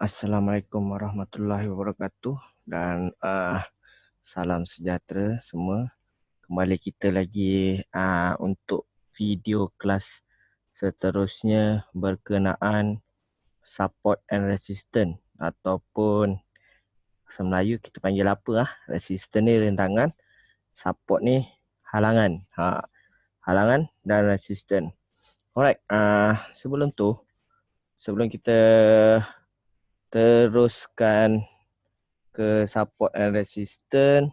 Assalamualaikum warahmatullahi wabarakatuh dan salam sejahtera semua. Kembali kita lagi untuk video kelas seterusnya berkenaan support and resistance ataupun bahasa Melayu kita panggil apa resistance ni rintangan, support ni halangan. Halangan dan resistance. Alright, sebelum kita teruskan ke support and resistance,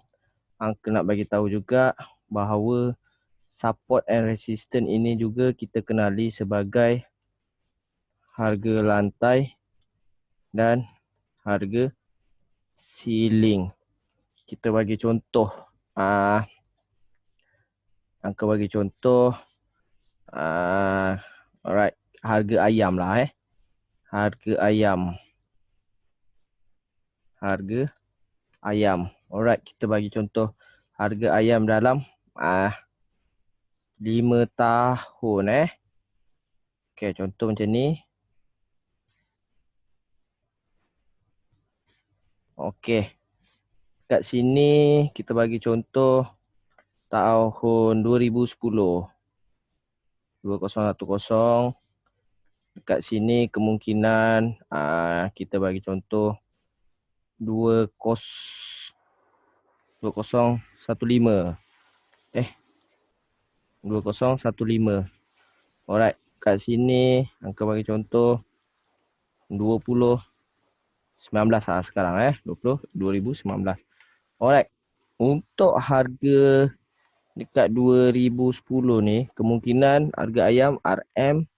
Angka nak bagi tahu juga bahawa support and resistance ini juga kita kenali sebagai harga lantai dan harga ceiling. Kita bagi contoh, Angka bagi contoh, alright, harga ayam lah harga ayam. Alright, kita bagi contoh harga ayam dalam 5 tahun Okay, contoh macam ni. Okay, kat sini kita bagi contoh tahun 2010. 2010. Dekat sini kemungkinan kita bagi contoh 2015. 2015. Alright, kat sini angka bagi contoh 2019 sekarang 2019. Alright. Untuk harga dekat 2010 ni kemungkinan harga ayam RM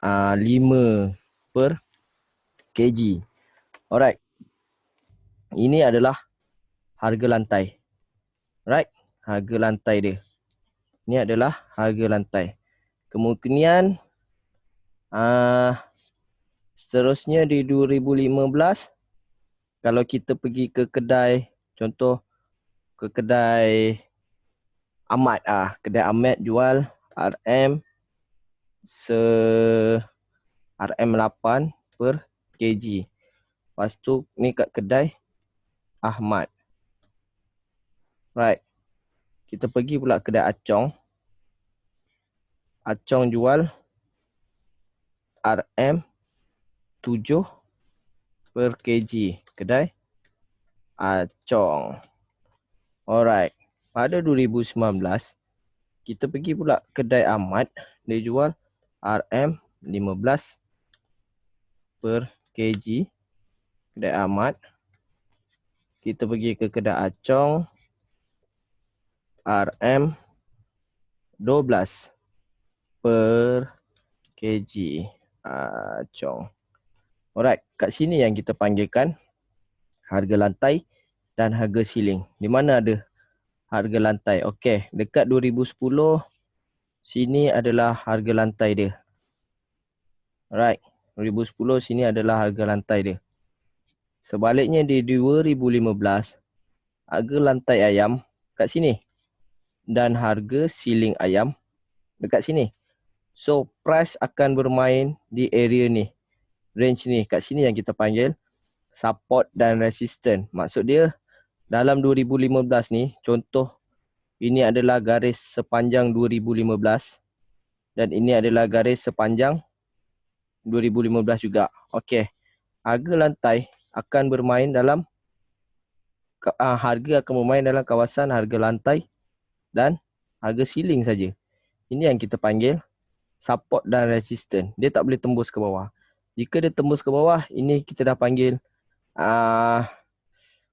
5 per kg. Alright. Ini adalah harga lantai. Right? Harga lantai dia. Ini adalah harga lantai. Kemungkinan seterusnya di 2015 kalau kita pergi ke kedai, contoh ke kedai Ahmad, kedai Ahmad jual RM 8 per kg. Lepas tu ni kat kedai Ahmad. Right. Kita pergi pula kedai Acong. Acong jual RM 7 per kg. Kedai Acong. Alright. Pada 2019, kita pergi pula kedai Ahmad. Dia jual RM 15 per kg. Kedai Ahmad. Kita pergi ke kedai Acong. RM 12 per kg. Acong. Alright. Kat sini yang kita panggilkan harga lantai dan harga ceiling. Di mana ada harga lantai? Okey, dekat 2010 sini adalah harga lantai dia. Alright, 2010 sini adalah harga lantai dia. Sebaliknya di 2015 harga lantai ayam kat sini dan harga ceiling ayam dekat sini. So price akan bermain di area ni, range ni. Kat sini yang kita panggil support dan resistance. Maksud dia dalam 2015 ni, contoh ini adalah garis sepanjang 2015 dan ini adalah garis sepanjang 2015 juga. Okey. Harga lantai akan bermain dalam harga akan bermain dalam kawasan harga lantai dan harga ceiling saja. Ini yang kita panggil support dan resistance. Dia tak boleh tembus ke bawah. Jika dia tembus ke bawah, ini kita dah panggil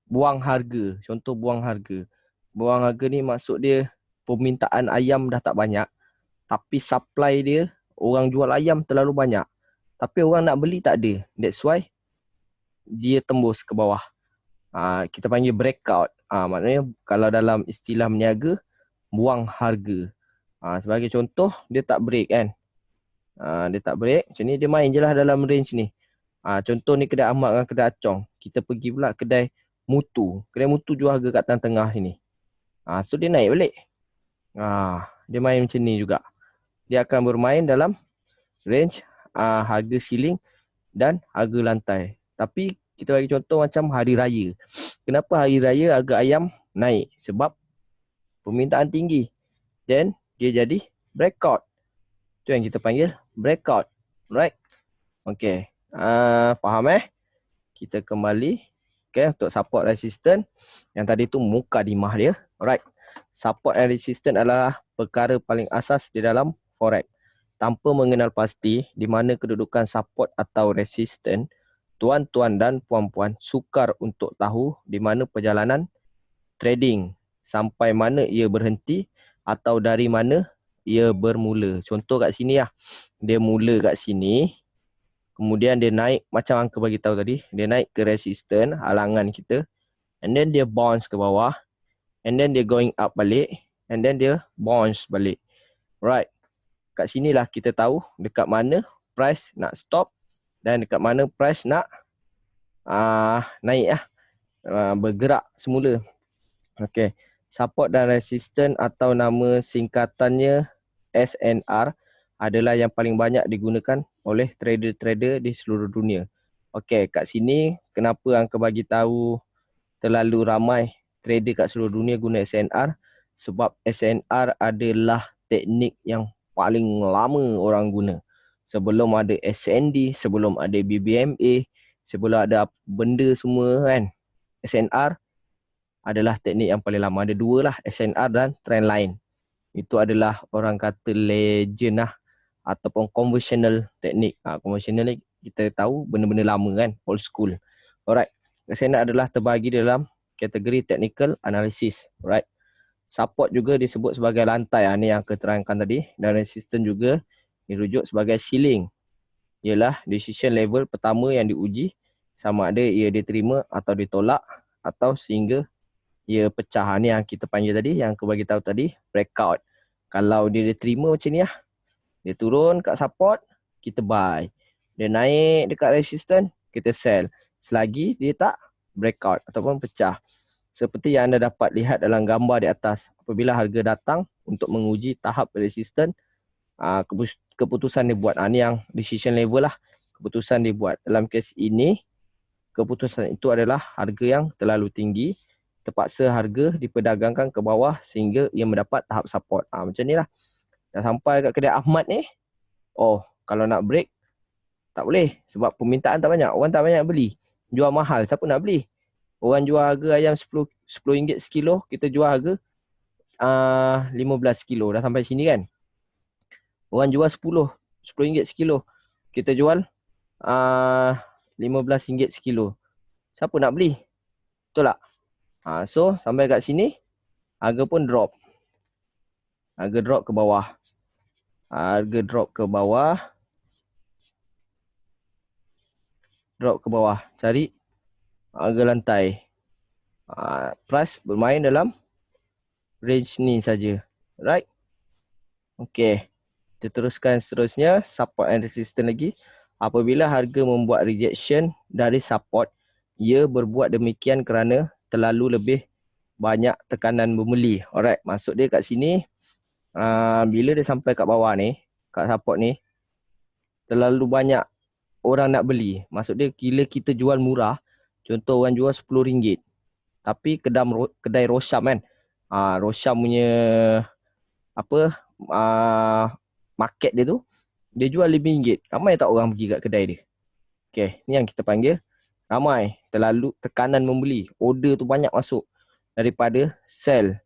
buang harga. Contoh buang harga. Buang harga ni maksud dia permintaan ayam dah tak banyak, tapi supply dia, orang jual ayam terlalu banyak, tapi orang nak beli tak ada. That's why dia tembus ke bawah. Kita panggil breakout. Maknanya kalau dalam istilah meniaga, buang harga. Sebagai contoh, dia tak break kan. Dia tak break. Macam ni dia main je lah dalam range ni. Contoh ni kedai Ahmad dengan kedai Acong. Kita pergi pula kedai Mutu. Kedai Mutu jual harga kat tengah-tengah sini. So dia naik balik. Dia main macam ni juga. Dia akan bermain dalam range harga ceiling dan harga lantai. Tapi kita bagi contoh macam hari raya. Kenapa hari raya harga ayam naik? Sebab permintaan tinggi. Then dia jadi breakout. Itu yang kita panggil breakout. Right? Okay. Faham Kita kembali. Okay, untuk support resistance. Yang tadi tu mukadimah dia. Alright. Support and resistance adalah perkara paling asas di dalam forex. Tanpa mengenal pasti di mana kedudukan support atau resistance, tuan-tuan dan puan-puan sukar untuk tahu di mana perjalanan trading, sampai mana ia berhenti atau dari mana ia bermula. Contoh kat sini lah. Dia mula kat sini, kemudian dia naik macam Angka bagi tahu tadi, dia naik ke resistance, halangan kita, and then dia bounce ke bawah, and then dia going up balik, and then dia bounce balik. Right. Kat sinilah kita tahu dekat mana price nak stop dan dekat mana price nak naik bergerak semula. Okay. Support dan resistance atau nama singkatannya SNR adalah yang paling banyak digunakan oleh trader-trader di seluruh dunia. Okay, kat sini kenapa Angka bagi tahu terlalu ramai trader kat seluruh dunia guna SNR? Sebab SNR adalah teknik yang paling lama orang guna. Sebelum ada SND, sebelum ada BBMA, sebelum ada benda semua kan. SNR adalah teknik yang paling lama. Ada dua lah, SNR dan Trendline. Itu adalah orang kata legend lah. Ataupun conventional teknik. Conventional ni kita tahu benda-benda lama kan, old school. Alright. SNR adalah terbahagi dalam kategori technical analysis. Alright. Support juga disebut sebagai lantai. Ini yang keterangkan tadi. Dan resistance juga dirujuk sebagai ceiling. Ialah decision level pertama yang diuji. Sama ada ia diterima atau ditolak. Atau sehingga ia pecah. Ini yang kita panggil tadi. Yang aku bagi tahu tadi. Breakout. Kalau dia diterima macam ni lah. Dia turun kat support. Kita buy. Dia naik dekat resistance. Kita sell. Selagi dia tak breakout ataupun pecah. Seperti yang anda dapat lihat dalam gambar di atas, apabila harga datang untuk menguji tahap resistance, keputusan dibuat. Ini yang decision level lah, keputusan dibuat. Dalam kes ini, keputusan itu adalah harga yang terlalu tinggi, terpaksa harga diperdagangkan ke bawah sehingga ia mendapat tahap support. Macam ni lah. Dah sampai kat kedai Ahmad ni, kalau nak break, tak boleh. Sebab permintaan tak banyak, orang tak banyak beli. Jual mahal, siapa nak beli? Orang jual harga ayam RM10 sekilo, kita jual harga 15 kilo. Dah sampai sini kan. Orang jual RM10 sekilo, kita jual RM15 sekilo. Siapa nak beli? Betul tak? So sampai kat sini, harga pun drop. Harga drop ke bawah. Harga drop ke bawah. Drop ke bawah. Cari harga lantai. Price bermain dalam range ni saja. Right? Okay. Kita teruskan seterusnya. Support and resistance lagi. Apabila harga membuat rejection dari support, ia berbuat demikian kerana terlalu lebih banyak tekanan membeli. Alright. Maksud dia kat sini, bila dia sampai kat bawah ni, kat support ni, terlalu banyak orang nak beli. Maksud dia bila kita jual murah, contoh orang jual RM10, tapi kedai Rosham kan, Rosham punya market dia tu, dia jual RM5. Ramai tak orang pergi kat kedai dia? Okay, ni yang kita panggil ramai, terlalu tekanan membeli. Order tu banyak masuk daripada sell,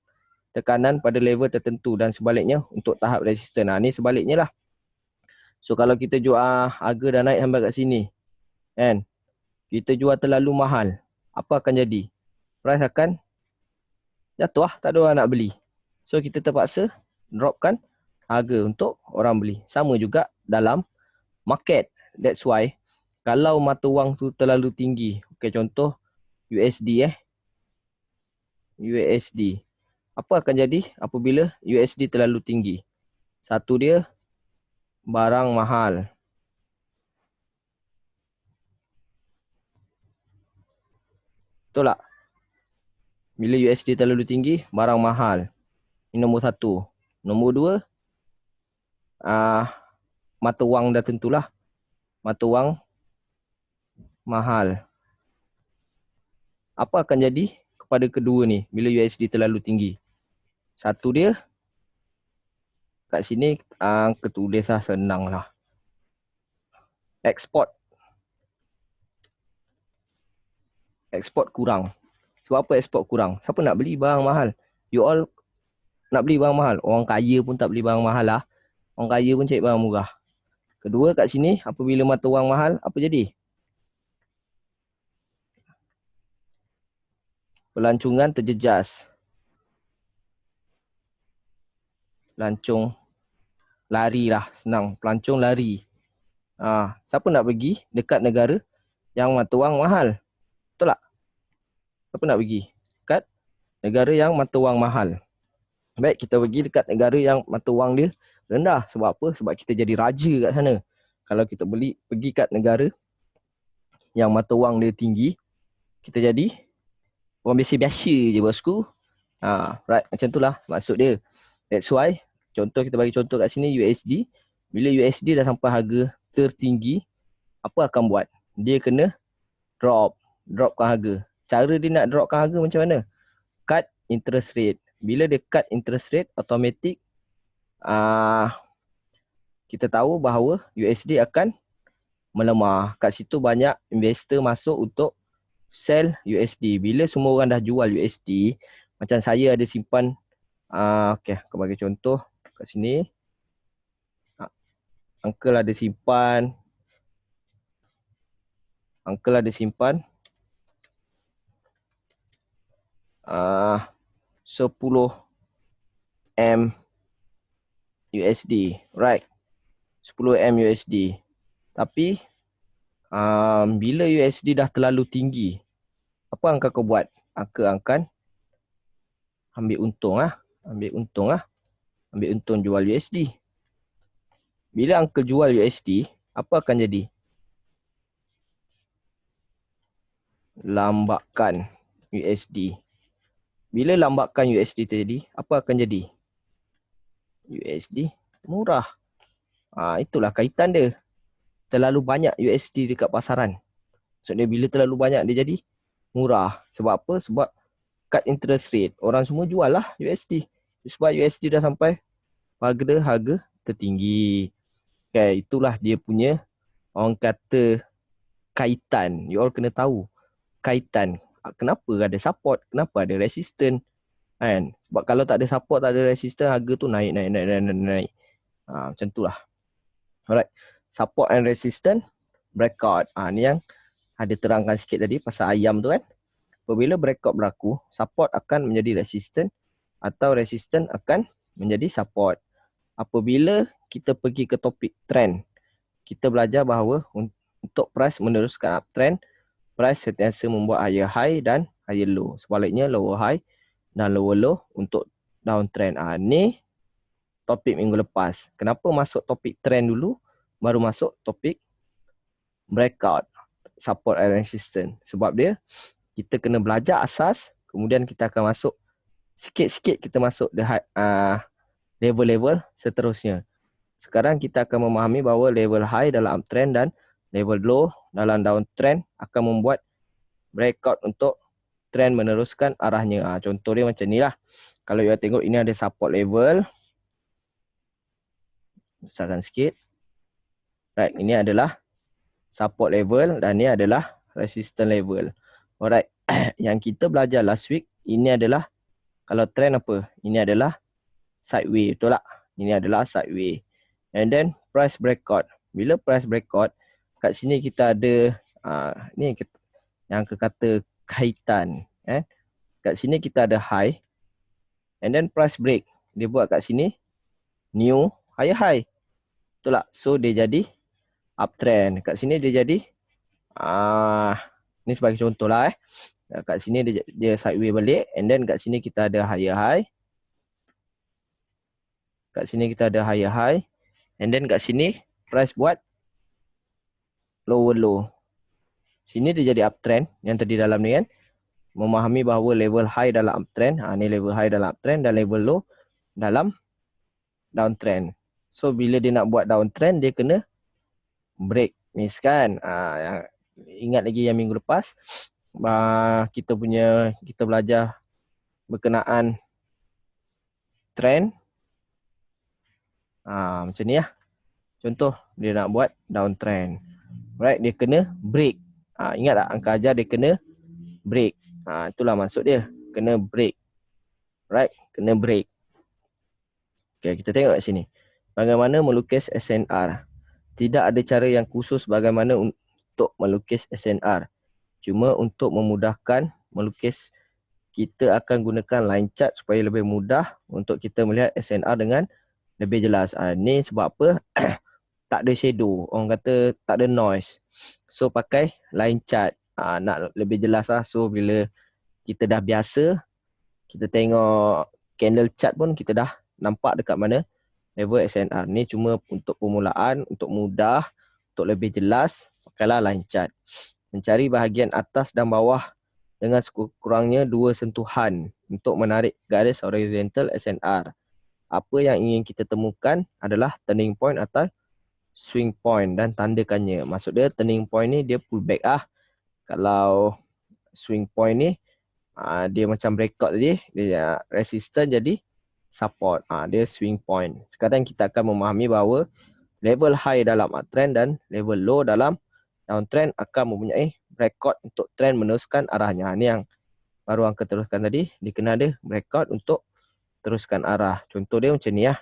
tekanan pada level tertentu, dan sebaliknya untuk tahap resisten. Ni sebaliknya lah. So kalau kita jual harga dah naik sampai kat sini, kan, kita jual terlalu mahal, apa akan jadi? Price akan jatuh lah, tak ada orang nak beli. So kita terpaksa dropkan harga untuk orang beli. Sama juga dalam market. That's why kalau mata wang tu terlalu tinggi, okay, contoh USD USD. Apa akan jadi apabila USD terlalu tinggi? Satu dia, barang mahal. Betul tak? Bila USD terlalu tinggi, barang mahal. Ini nombor satu. Nombor dua, mata wang dah tentulah. Mata wang mahal. Apa akan jadi kepada kedua ni bila USD terlalu tinggi? Satu dia, kat sini ketulis lah, senang lah. Ekspor kurang. Sebab apa ekspor kurang? Siapa nak beli barang mahal? You all nak beli barang mahal. Orang kaya pun tak beli barang mahal lah. Orang kaya pun cari barang murah. Kedua kat sini, apabila mata wang mahal, apa jadi? Pelancongan terjejas. Pelancong lari lah, senang. Pelancong lari. Siapa nak pergi dekat negara yang mata wang mahal? Betul tak? Siapa nak pergi dekat negara yang mata wang mahal? Baik, kita pergi dekat negara yang mata wang dia rendah. Sebab apa? Sebab kita jadi raja kat sana. Kalau kita pergi kat negara yang mata wang dia tinggi, kita jadi orang biasa-biasa je bosku. Right, macam tu lah maksud dia. That's why, kita bagi contoh kat sini USD. Bila USD dah sampai harga tertinggi, apa akan buat? Dia kena dropkan harga. Cara dia nak dropkan harga macam mana? Cut interest rate. Bila dia cut interest rate, automatic kita tahu bahawa USD akan melemah. Kat situ banyak investor masuk untuk sell USD. Bila semua orang dah jual USD, macam saya ada simpan, okay, aku bagi contoh kat sini. Uncle ada simpan 10 M USD, right? 10 M USD. Tapi bila USD dah terlalu tinggi, apa Uncle kau buat? Uncle akan ambil untung jual USD. Bila Uncle jual USD, apa akan jadi? Lambakan USD. Bila lambakan USD terjadi, apa akan jadi? USD murah. Itulah kaitan dia. Terlalu banyak USD dekat pasaran. Maksudnya bila terlalu banyak dia jadi murah. Sebab apa? Sebab cut interest rate. Orang semua jual lah USD. Sebab USD dah sampai harga tertinggi. Okay, itulah dia punya, orang kata, kaitan. You all kena tahu kaitan. Kenapa ada support, kenapa ada resistance, kan? Sebab kalau tak ada support, tak ada resistance, harga tu naik. Macam tu lah. Alright. Support and resistance, breakout. Ni yang ada terangkan sikit tadi pasal ayam tu kan. Apabila breakout berlaku, support akan menjadi resistance atau resistance akan menjadi support. Apabila kita pergi ke topik trend, kita belajar bahawa untuk price meneruskan uptrend, price sentiasa membuat higher high dan higher low. Sebaliknya lower high dan lower low untuk downtrend. Ni topik minggu lepas. Kenapa masuk topik trend dulu, baru masuk topik breakout, support and resistance? Sebab dia, kita kena belajar asas, kemudian kita akan masuk sikit-sikit, kita masuk level-level seterusnya. Sekarang kita akan memahami bahawa level high dalam uptrend dan level low dalam downtrend akan membuat breakout untuk trend meneruskan arahnya. Contoh dia macam ni lah. Kalau you tengok, ini ada support level. Besarkan sikit. Right, ini adalah support level dan ini adalah resistance level. Alright, yang kita belajar last week, ini adalah, kalau trend apa? Ini adalah sideways, betul tak? Ini adalah sideways. And then price breakout. Bila price breakout, kat sini kita ada ni yang kata kaitan. Kat sini kita ada high. And then price break. Dia buat kat sini new higher high. Betul tak? So dia jadi uptrend. Kat sini dia jadi ni sebagai contoh lah. Kat sini dia sideways balik. And then kat sini kita ada higher high. Kat sini kita ada higher high. And then kat sini price buat lower low. Sini dia jadi uptrend yang tadi dalam ni kan. Memahami bahawa level high dalam uptrend. Ni level high dalam uptrend dan level low dalam downtrend. So bila dia nak buat downtrend, dia kena break ni kan. ingat lagi yang minggu lepas kita belajar berkenaan trend. Macam ni lah. Contoh dia nak buat downtrend. Right, dia kena break. Ingat tak angka ajar dia kena break. Itulah maksud dia. Kena break. Right, kena break. Okay, kita tengok kat sini. Bagaimana melukis SNR. Tidak ada cara yang khusus bagaimana untuk melukis SNR. Cuma untuk memudahkan melukis, kita akan gunakan line chart supaya lebih mudah untuk kita melihat SNR dengan lebih jelas. Ni sebab apa? Tak ada shadow. Orang kata tak ada noise. So pakai line chart. Nak lebih jelas lah. So bila kita dah biasa, kita tengok candle chart pun kita dah nampak dekat mana level SNR. Ni cuma untuk permulaan, untuk mudah, untuk lebih jelas, pakailah line chart. Mencari bahagian atas dan bawah dengan sekurang-kurangnya 2 sentuhan untuk menarik garis horizontal SNR. Apa yang ingin kita temukan adalah turning point atau swing point dan tandakannya. Maksud dia turning point ni dia pullback Kalau swing point ni dia macam breakout tadi, dia resistance jadi support. Dia swing point. Sekarang kita akan memahami bahawa level high dalam uptrend dan level low dalam downtrend akan mempunyai breakout untuk trend meneruskan arahnya. Ini yang baru angka teruskan tadi. Dia kena ada breakout untuk teruskan arah. Contoh dia macam ni lah.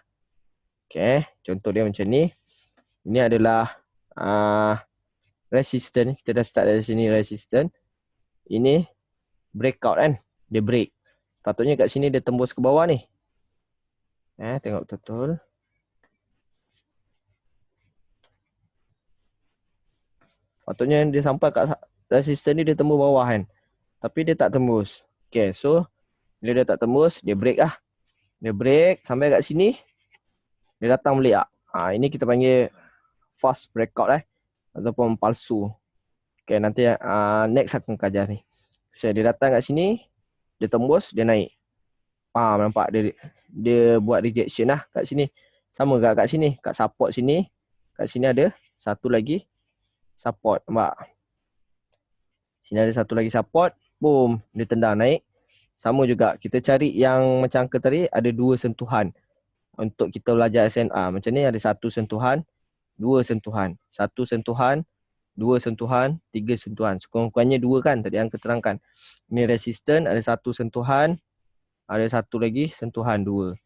Okay, contoh dia macam ni. Ini adalah resistance. Kita dah start dari sini resistance. Ini breakout kan. Dia break. Patutnya kat sini dia tembus ke bawah ni. Tengok betul-betul. Patutnya dia sampai kat resistance ni dia tembus bawah kan. Tapi dia tak tembus. Okay, so bila dia tak tembus, dia break lah. Dia break sampai kat sini. Dia datang balik lah. Ini kita panggil fast breakout ataupun palsu. Okay, nanti next aku ajar ni. So dia datang kat sini, dia tembus, dia naik. Nampak dia buat rejection lah kat sini. Sama kat sini, kat support sini. Kat sini ada satu lagi support, nampak? Sini ada satu lagi support, boom, dia tendang naik. Sama juga, kita cari yang macam angka tadi ada 2 sentuhan. Untuk kita belajar SNR, macam ni ada 1 sentuhan, 2 sentuhan, 1 sentuhan, 2 sentuhan, 3 sentuhan. Sekurang-kurangnya 2 kan tadi angka terangkan. Ini resistance, ada 1 sentuhan, ada satu lagi sentuhan 2.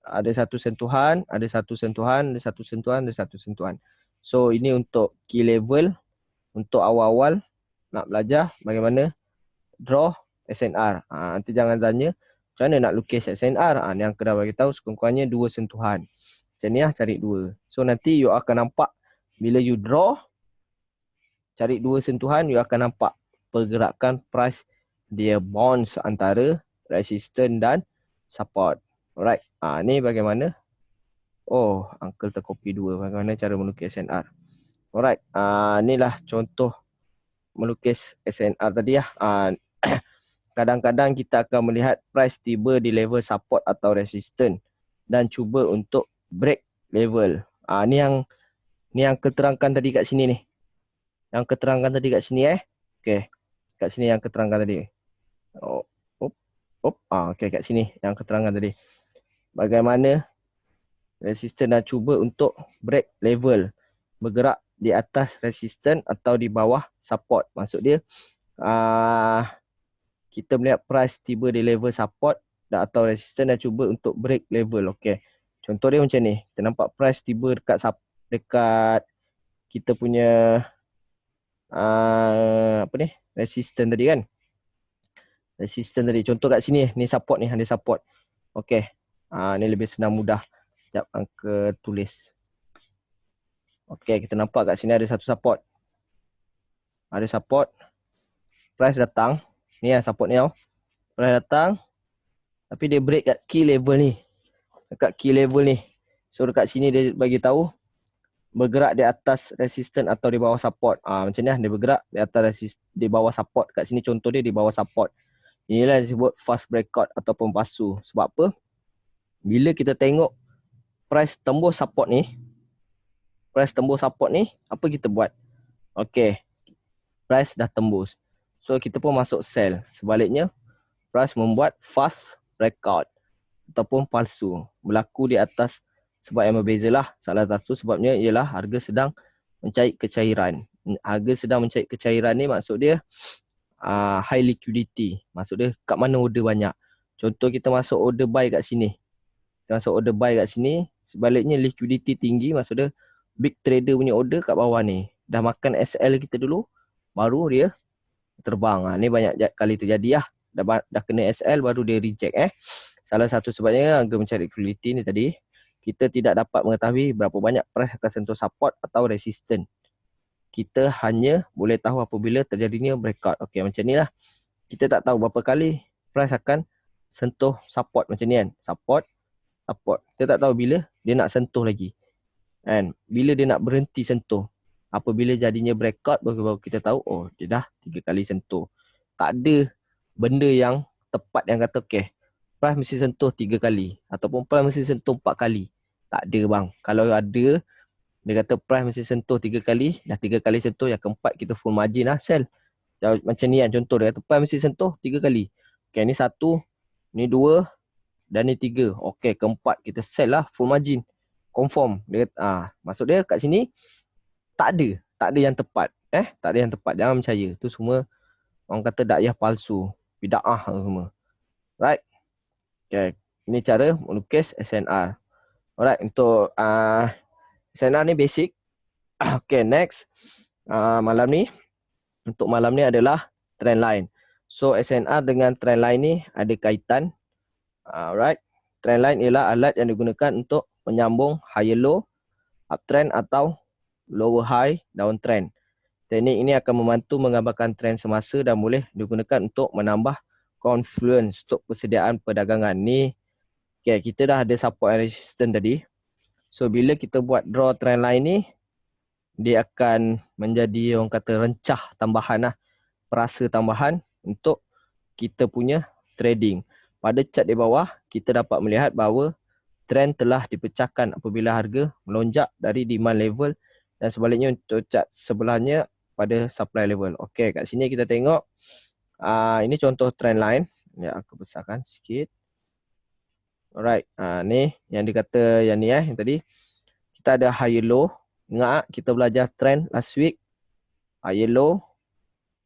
Ada 1 sentuhan, ada 1 sentuhan, ada 1 sentuhan, ada 1 sentuhan. So ini untuk key level, untuk awal-awal nak belajar bagaimana draw SNR. Nanti jangan tanya macam mana nak lukis SNR. Ni yang kena bagi tahu sekurang-kurangnya 2 sentuhan. Macam ni lah, cari 2. So nanti you akan nampak bila you draw, cari 2 sentuhan, you akan nampak pergerakan price dia bounce antara resistance dan support. Alright. Ni bagaimana? Uncle tercopy 2. Bagaimana cara melukis SNR. Alright. Inilah contoh melukis SNR tadi lah. Kadang-kadang kita akan melihat price tiba di level support atau resistance dan cuba untuk break level. Ni yang keterangkan tadi kat sini ni. Yang keterangkan tadi kat sini Okay. Kat sini yang keterangkan tadi. Okay, kat sini yang keterangan tadi. Bagaimana resistance dan cuba untuk break level. Bergerak di atas resistance atau di bawah support. Maksud dia kita melihat price tiba di level support atau resistance dan cuba untuk break level. Okay. Contoh dia macam ni. Kita nampak price tiba dekat kita punya resistance tadi kan. Resistance tadi. Contoh kat sini ni support ni, ada support. Okay. Ni lebih senang mudah. Sekejap angka tulis. Okay, kita nampak kat sini ada satu support. Ada support. Price datang. Ni lah support ni tau. Price datang. Tapi dia break kat key level ni. Dekat key level ni. So dekat sini dia bagi tahu bergerak di atas resistance atau di bawah support. Macam ni lah, dia bergerak di atas di bawah support. Kat sini contoh dia di bawah support. Inilah disebut fast breakout ataupun palsu. Sebab apa? Bila kita tengok price tembus support ni, apa kita buat? Okay, price dah tembus. So kita pun masuk sell. Sebaliknya, price membuat fast breakout ataupun palsu. Berlaku di atas sebab yang berbeza lah. Salah satu sebabnya ialah harga sedang mencari kecairan. Harga sedang mencari kecairan ni maksud dia high liquidity. Maksud dia kat mana order banyak. Contoh kita masuk order buy kat sini. Kita masuk order buy kat sini. Sebaliknya liquidity tinggi, maksud dia big trader punya order kat bawah ni. Dah makan SL kita dulu, baru dia terbang. Ni banyak kali terjadi lah. Dah kena SL baru dia reject Salah satu sebabnya harga mencari liquidity ni tadi, kita tidak dapat mengetahui berapa banyak price akan sentuh support atau resistance. Kita hanya boleh tahu apabila terjadinya breakout. Okey, macam ni lah. Kita tak tahu berapa kali price akan sentuh support macam ni kan. Support. Kita tak tahu bila dia nak sentuh lagi. Kan? Bila dia nak berhenti sentuh. Apabila jadinya breakout, baru kita tahu, oh dia dah 3 kali sentuh. Tak ada benda yang tepat yang kata, okay, price mesti sentuh 3 kali. Ataupun price mesti sentuh 4 kali. Tak ada bang. Kalau ada, dia kata price mesti sentuh 3 kali. Dah 3 kali sentuh, yang keempat kita full margin lah, sell. Macam ni kan contoh dia kata price mesti sentuh 3 kali. Okay, ni 1, ni 2 dan ni 3. Okay, keempat kita sell lah full margin. Confirm. Dia kata, maksud dia kat sini tak ada yang tepat. Tak ada yang tepat. Jangan percaya. Tu semua orang kata dakwah palsu. Bid'ah semua. Right? Okay. Ini cara melukis SNR. Alright. Untuk SNR ni basic. Okay, next. Malam ni. Untuk malam ni adalah trend line. So, SNR dengan trend line ni ada kaitan. Alright. Trend line ialah alat yang digunakan untuk menyambung higher low, uptrend atau lower high, downtrend. Teknik ini akan membantu menggambarkan trend semasa dan boleh digunakan untuk menambah confluence untuk persediaan perdagangan. Ni okay, kita dah ada support and resistance tadi. So bila kita buat draw trend line ni, dia akan menjadi orang kata rencah tambahan lah, perasa tambahan untuk kita punya trading. Pada chart di bawah, kita dapat melihat bahawa trend telah dipecahkan apabila harga melonjak dari demand level dan sebaliknya untuk chart sebelahnya pada supply level. Okey, kat sini kita tengok ini contoh trend line. Ya, aku besarkan sikit. Alright, ni yang dikata yang ni yang tadi. Kita ada higher low. Ingat kita belajar trend last week. Higher low,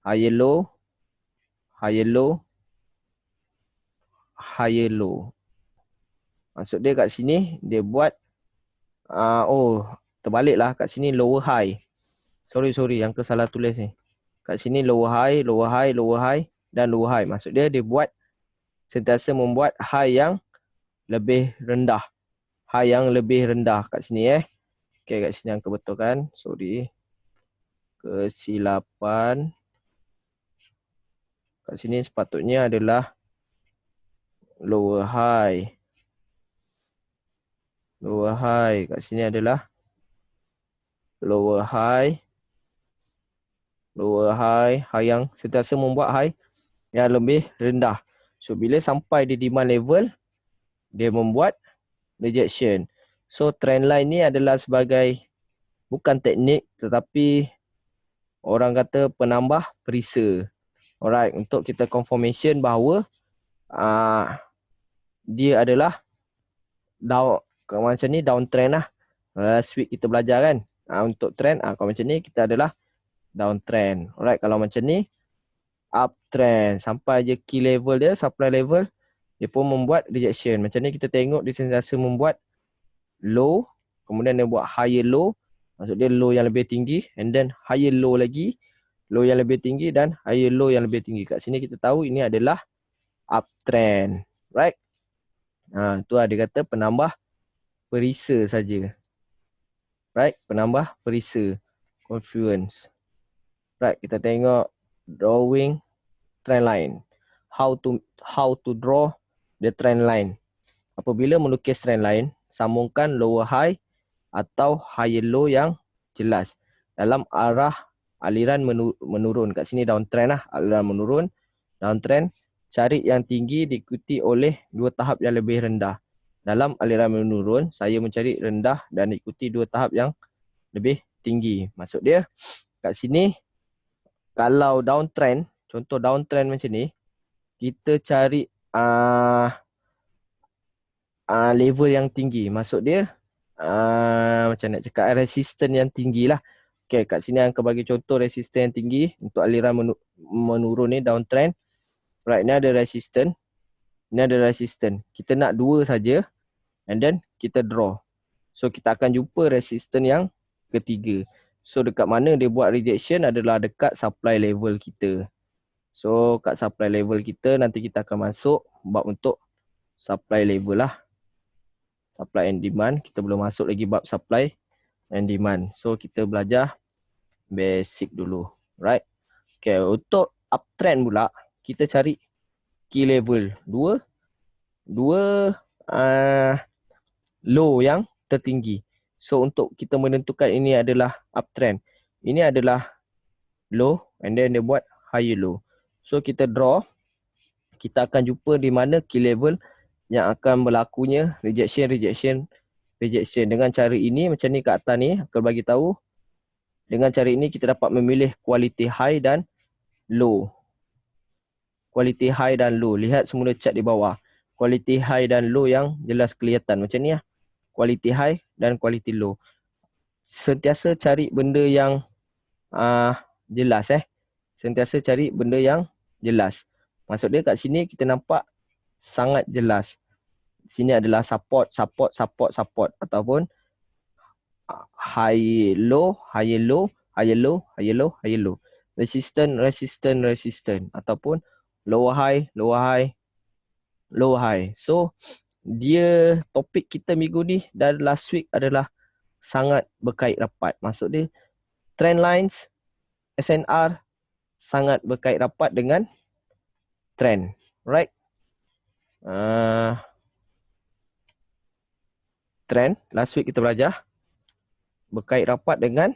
higher low, higher low, higher low. Maksud dia kat sini dia buat terbaliklah kat sini lower high. Sorry yang ke salah tulis ni. Kat sini lower high, lower high, lower high dan lower high. Maksud dia buat sentiasa membuat high yang lebih rendah. High yang lebih rendah kat sini Okay, kat sini angka betul kan? Sorry. Kesilapan. Kat sini sepatutnya adalah lower high. Lower high. Kat sini adalah lower high. Lower high. High yang sentiasa membuat high yang lebih rendah. So, bila sampai di demand level, dia membuat rejection. So, trend line ni adalah sebagai bukan teknik tetapi orang kata penambah perisa. Alright, untuk kita confirmation bahawa dia adalah down, macam ni downtrend lah. Last week kita belajar kan. Untuk trend, kalau macam ni kita adalah downtrend. Alright, kalau macam ni uptrend. Sampai je key level dia, supply level, dia pun membuat rejection. Macam ni kita tengok dia sentiasa membuat low, kemudian dia buat higher low. Maksud dia low yang lebih tinggi and then higher low lagi, low yang lebih tinggi dan higher low yang lebih tinggi. Kat sini kita tahu ini adalah uptrend. Right? Tu dia kata penambah perisa saja. Right? Penambah perisa. Confluence. Right? Kita tengok drawing trend line. How to draw the trend line. Apabila melukis trend line, sambungkan lower high atau higher low yang jelas dalam arah aliran menurun. Kat sini downtrend lah, aliran menurun, downtrend. Cari yang tinggi diikuti oleh 2 tahap yang lebih rendah. Dalam aliran menurun, saya mencari rendah dan ikuti 2 tahap yang lebih tinggi. Maksud dia kat sini kalau downtrend, contoh downtrend macam ni, kita cari level yang tinggi. Maksud dia macam nak cakap resisten yang tinggi lah. Okay, kat sini Angka bagi contoh resisten yang tinggi untuk aliran menurun ni downtrend. Right, ni ada resisten. Ni ada resisten. Kita nak dua saja and then kita draw. So kita akan jumpa resisten yang ketiga. So dekat mana dia buat rejection adalah dekat supply level kita. So kat supply level kita nanti kita akan masuk bab untuk supply level lah. Supply and demand. Kita belum masuk lagi bab supply and demand. So kita belajar basic dulu. Right. Okay, untuk uptrend pula kita cari key level. Dua low yang tertinggi. So untuk kita menentukan ini adalah uptrend. Ini adalah low and then dia buat higher low. So kita draw. Kita akan jumpa di mana key level yang akan berlakunya rejection. Dengan cara ini macam ni kat atas ni akan bagi tahu. Dengan cara ini kita dapat memilih quality high dan low. Quality high dan low. Lihat semula chart di bawah. Quality high dan low yang jelas kelihatan macam ni lah. Quality high dan quality low. Sentiasa cari benda yang jelas Sentiasa cari benda yang jelas. Maksud dia kat sini kita nampak sangat jelas. Sini adalah support ataupun high low, higher low, higher low, higher low, higher low. Resistance ataupun lower high, lower high, lower high. So dia topik kita minggu ni dan last week adalah sangat berkait rapat. Maksud dia trend lines SNR sangat berkait rapat dengan trend, right? Trend last week kita belajar berkait rapat dengan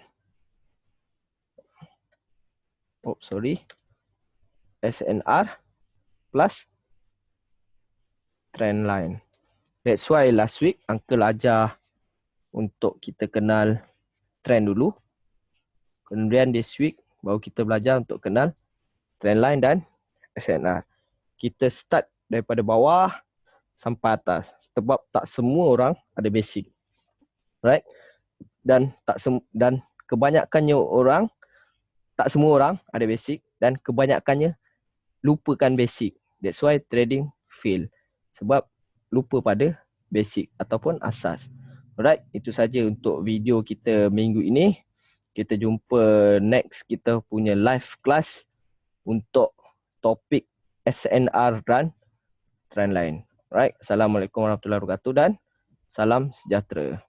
SNR plus trend line. That's why last week Uncle ajar untuk kita kenal trend dulu. Kemudian this week baru kita belajar untuk kenal trend line dan SNR. Kita start daripada bawah sampai atas. Sebab tak semua orang ada basic. Right? Dan kebanyakannya orang, tak semua orang ada basic dan kebanyakannya lupakan basic. That's why trading fail. Sebab lupa pada basic ataupun asas. Alright, itu saja untuk video kita minggu ini. Kita jumpa next kita punya live class untuk topik SNR dan trend line. Alright, Assalamualaikum warahmatullahi wabarakatuh dan salam sejahtera.